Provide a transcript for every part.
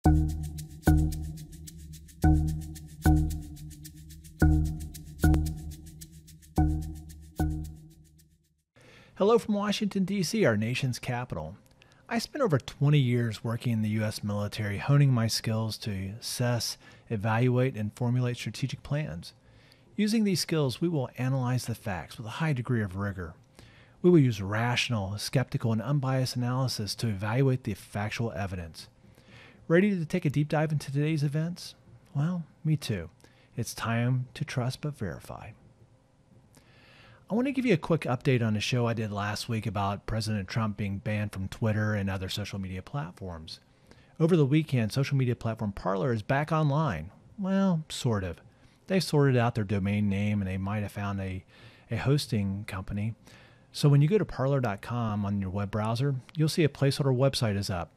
Hello from Washington, D.C., our nation's capital. I spent over 20 years working in the U.S. military, honing my skills to assess, evaluate, and formulate strategic plans. Using these skills, we will analyze the facts with a high degree of rigor. We will use rational, skeptical, and unbiased analysis to evaluate the factual evidence. Ready to take a deep dive into today's events? Well, me too. It's time to trust but verify. I want to give you a quick update on a show I did last week about President Trump being banned from Twitter and other social media platforms. Over the weekend, social media platform Parlor is back online. Well, sort of. They've sorted out their domain name and they might have found a hosting company. So when you go to parlor.com on your web browser, you'll see a placeholder website is up.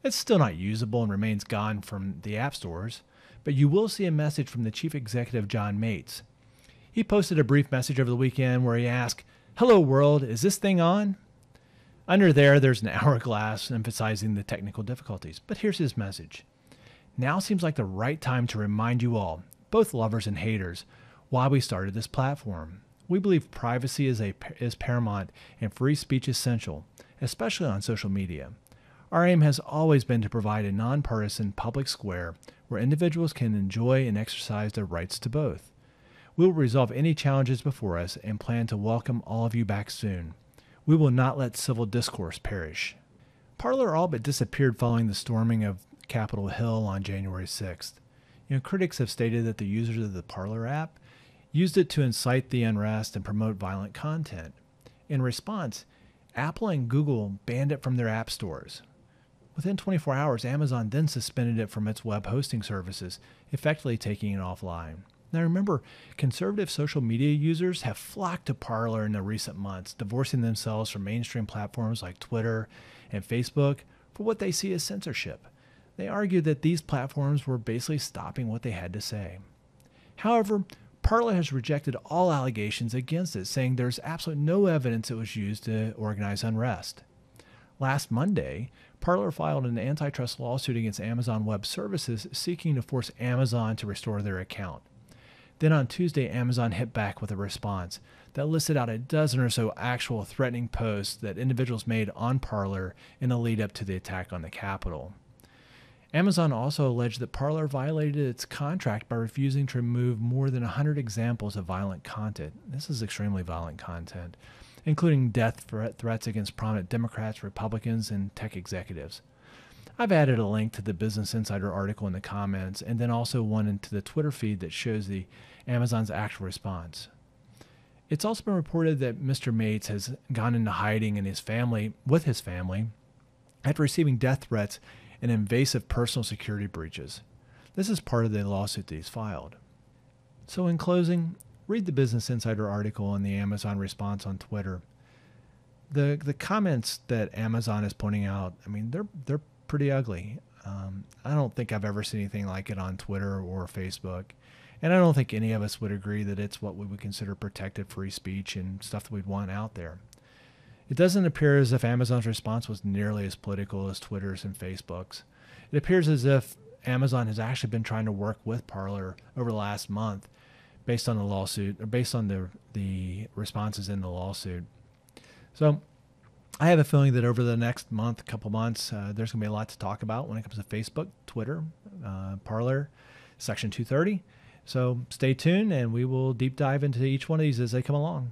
It's still not usable and remains gone from the app stores, but you will see a message from the chief executive, John Mates. He posted a brief message over the weekend where he asked, "Hello world, is this thing on?" Under there's an hourglass emphasizing the technical difficulties. But here's his message. Now seems like the right time to remind you all, both lovers and haters, why we started this platform. We believe privacy is paramount and free speech essential, especially on social media. Our aim has always been to provide a nonpartisan public square where individuals can enjoy and exercise their rights to both. We will resolve any challenges before us and plan to welcome all of you back soon. We will not let civil discourse perish. Parler all but disappeared following the storming of Capitol Hill on January 6th. Critics have stated that the users of the Parler app used it to incite the unrest and promote violent content. In response, Apple and Google banned it from their app stores. Within 24 hours, Amazon then suspended it from its web hosting services, effectively taking it offline. Now remember, conservative social media users have flocked to Parler in the recent months, divorcing themselves from mainstream platforms like Twitter and Facebook for what they see as censorship. They argue that these platforms were basically stopping what they had to say. However, Parler has rejected all allegations against it, saying there's absolutely no evidence it was used to organize unrest. Last Monday, Parler filed an antitrust lawsuit against Amazon Web Services seeking to force Amazon to restore their account. Then on Tuesday, Amazon hit back with a response that listed out a dozen or so actual threatening posts that individuals made on Parler in the lead up to the attack on the Capitol. Amazon also alleged that Parler violated its contract by refusing to remove more than 100 examples of violent content. This is extremely violent content, including death threats against prominent Democrats, Republicans, and tech executives. I've added a link to the Business Insider article in the comments, and then also one into the Twitter feed that shows the Amazon's actual response. It's also been reported that Mr. Mates has gone into hiding with his family after receiving death threats and invasive personal security breaches. This is part of the lawsuit that he's filed. So in closing, read the Business Insider article and the Amazon response on Twitter. The comments that Amazon is pointing out, they're pretty ugly. I don't think I've ever seen anything like it on Twitter or Facebook. And I don't think any of us would agree that it's what we would consider protected free speech and stuff that we'd want out there. It doesn't appear as if Amazon's response was nearly as political as Twitter's and Facebook's. It appears as if Amazon has actually been trying to work with Parler over the last month based on the lawsuit, or based on the responses in the lawsuit. So I have a feeling that over the next couple months, there's going to be a lot to talk about when it comes to Facebook, Twitter, Parler, Section 230. So stay tuned and we will deep dive into each one of these as they come along.